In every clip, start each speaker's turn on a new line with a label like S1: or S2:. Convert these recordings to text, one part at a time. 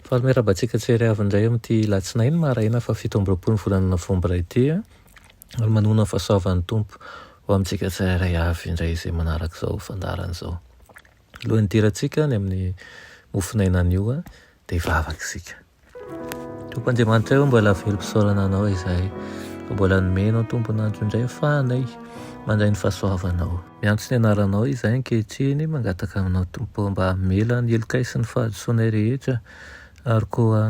S1: Fahameraba-tsika tsery avy indray amin'ity latsinainy maraina fa 17 volana Novambra ity ary manona fahasoavan'ny tompo ho amintsika tsirairay avy indray izay manaraka izao fandaran'izao. Alohan'ny hidirantsika ny amin'ny mofinainan'io dia hivavaka isika. Tompo Andriamanitra eo mbola velom-pisaorana anao izahay, mbola nomenao tompon'andro indray ahafahanay mandray ny fahasoavanao. Miantso ny anaranao izahay ankehitriny mangataka aminao tompo mba hamela ny helokai sy ny fahadisoanay rehetra ary koa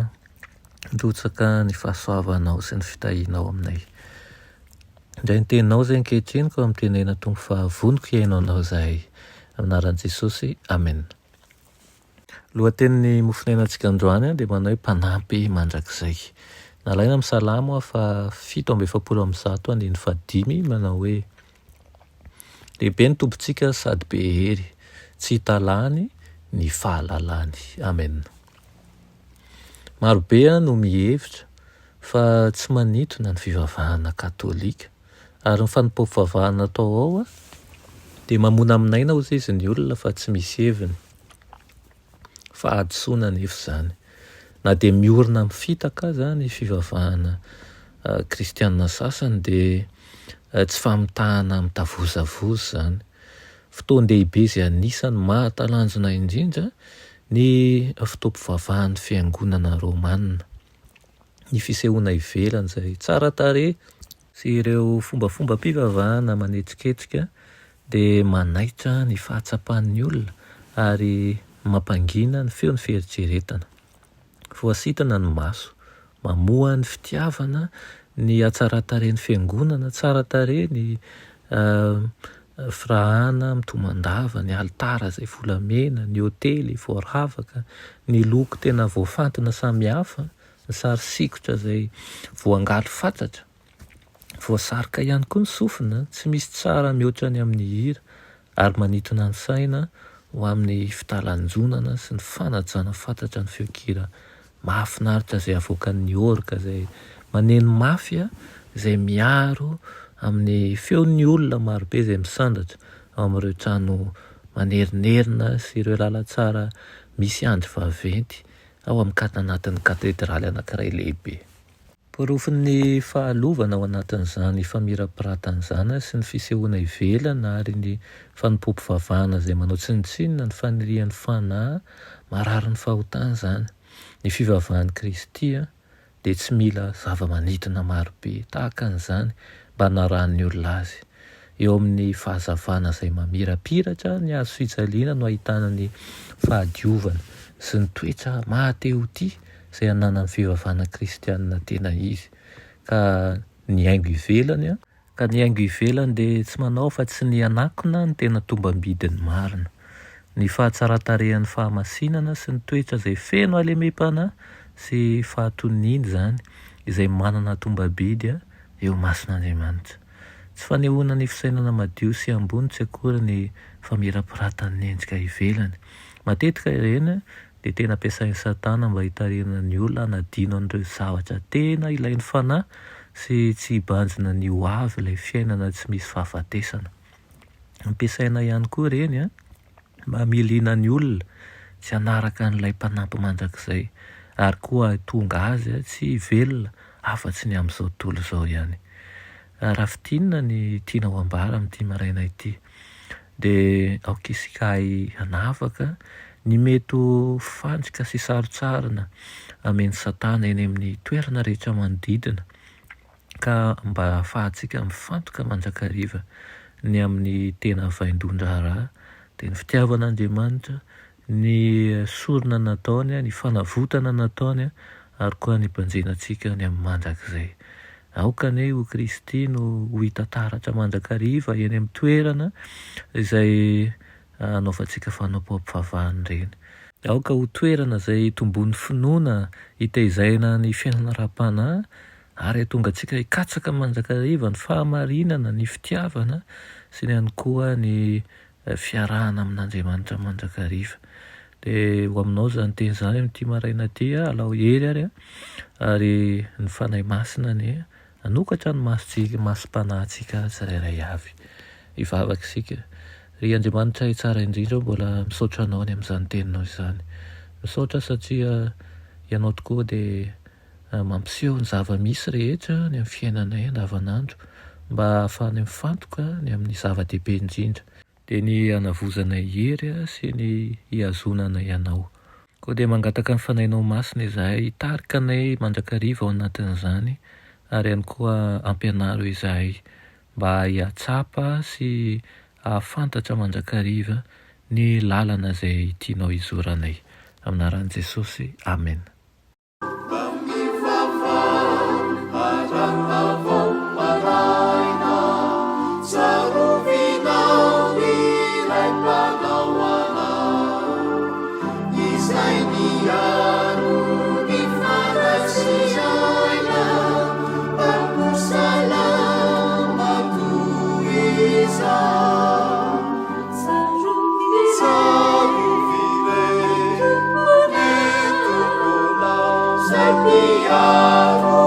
S1: rotsaka ny fahasoavanao sy ny fitahinao aminay. Indray ny teninao izay ankehitriny ko amin'ny tenena tompo fa voniko iainao anao izahay. Anaran'i Jesosy, amen. Lohatenin'ny mofinainantsika androany dia manao hoe mpanampy mandrakizay. Nalaina amin'ny Salamo fa 7:100 manao hoe lehibe ny tompontsika sady be hery, tsy hitalany ny fahalalany. Amen. Marobe no mihevitra fa tsy manintona ny fivavahana katolika ary ny fanompoam-pivavahana atao ao dia mamona aminay na ozy izy ny olona fa tsy misy heviny fa adisoana nefa izany. Na dia miorina amin'ny fitaka zany fivavahana kristianina sasany dia tsy famitahana mitavozavozo zany. Fotoan-dehibe izay anisany mahatalanjona indrindra ny fotoam-pivavahan'ny fiangonana Romanina. Ny fisehoana ivelany izay tsara tarehy sy ireo fombafomba-pivavahana manetsiketsika dia manaitra ny fahatsapan'ny olona ary mampangina ny feon'ny fieritreretana. Voasitana ny maso, mamoa ny fitiavana, ny hatsara-tarehin'ny fiangonana, tsara tarehy ny firahana mitomandava, ny altara izay volamena, ny hôtely voaravaka, ny loko tena voafantina samihafa, ny sary sikotra izay voangalo fatratra, voasarika ihany koa ny sofina, tsy misy tsara mihoatra ny amin'ny hira ary manintona ny saina ho amin'ny fitalanjonana sy ny fanajana fatratra ny feokira mahafinaritra izay avoakan'ny orga izay maneno mafy izay miaro amin'ny feon'ny olona marobe izay misandratra ao amin'ireo trano manerinerina sy ireo lalantsara misy andry vaventy ao amin'ny anatin'ny katedraly anankiray lehibe. Porofon'ny fahalovana ao anatin'izany famirapiratana sy ny fisehoana ivelana ary ny fanompoam-pivavahana izay manao tsinontsinona ny fanirian'ny fanahy marary ny fahotana izany. Ny fivavahan'ny Kristy dia tsy mila zava-manintona marobe tahaka an'izany mba narahan'ny olona azy. Eo amin'ny fahazavana izay mamirapiratra ny hazo fijaliana no ahitana ny fahadiovana sy ny toetra mahateo-tia izay ananan'ny fivavahana kristianina tena izy. Ka ny haingo ivelany dia tsy manao fa tsy ny anakona ny tena tombam-bidiny marina. Ny fahatsara-tarehan'ny fahamasinana sy ny toetra izay feno halemem-panahy sy fahatoniana izany izay manana tombabidy eo mason'Andriamanitra. Tsy fanehoana ny fisainana madio sy ambony tsy akory ny famirapiratany endrika ivelany. Matetika ireny dia tena ampiasain'ny Satana mba hitarihana ny olona hanadino an'ireo zavatra tena ilain'ny fanahy sy tsy hibanjina ny ho avy ilay fiainana tsy misy fahafatesana. Ampiasaina ihany koa ireny mba hamiliana ny olona tsy hanaraka an'ilay mpanampy mandrakizay ary koa tonga azy tsy velona afa-tsy ny amin'izao tontolo izao ihany. Raha fitinina ny tiana ho ambara amin'ity maraina ity dia aoka isika hanafaka ny mety fandrika sy sarotsarana amen'ny Satana eny amin'ny toerana rehetra manodidina ka mba ahafahantsika mifantoka mandrakariva ny amin'ny tena vaindondra raha dia ny fitiavan'Andriamanitra, ny sorona nataony, ny fanavotana nataony ary koa ny mpanjenantsika ny amin'ny mandrakizay. Aoka anie ho Kristy no ho hita taratra mandrakariva eny amin'ny toerana izay anaovantsika fanapoam-pivavahana ireny. Aoka ho toerana izay tombon'ny finoana hitaizana ny fiainana ra-panahy ary hahatonga antsika hikatsaka mandrakariva ny fahamarinana, ny fitiavana sy ny ihany koa ny fiarahana amin'Andriamanitra mandrakariva. Dia ho aminao izany teny izany amin'ity maraina ity, alao hery ary ny fanahy masina anokatra ny masom-panahintsika tsirairay avy ivavaka isika. Ry Andriamanitra tsara indrindra mbola misaotra anao any amin'izany teninao izany. Misaotra satria ianao tokoa dia mampiseho ny zava-misy rehetra ny amin'ny fiainanay andavanandro mba ahafahany mifantoka ny amin'ny zava-dehibe indrindra dia ny hanavozanay hery sy ny hiazonana ianao. Koa dia mangataka ny fanahinao masina izahay hitarika anay mandrakariva ao anatin'izany ary ihany koa ampianaro izahay mba hiatsapa sy ahafantatra mandrakariva ny lalana izay tianao hizoranay. Amin'anaran'i Jesosy, amen.
S2: Sarviaro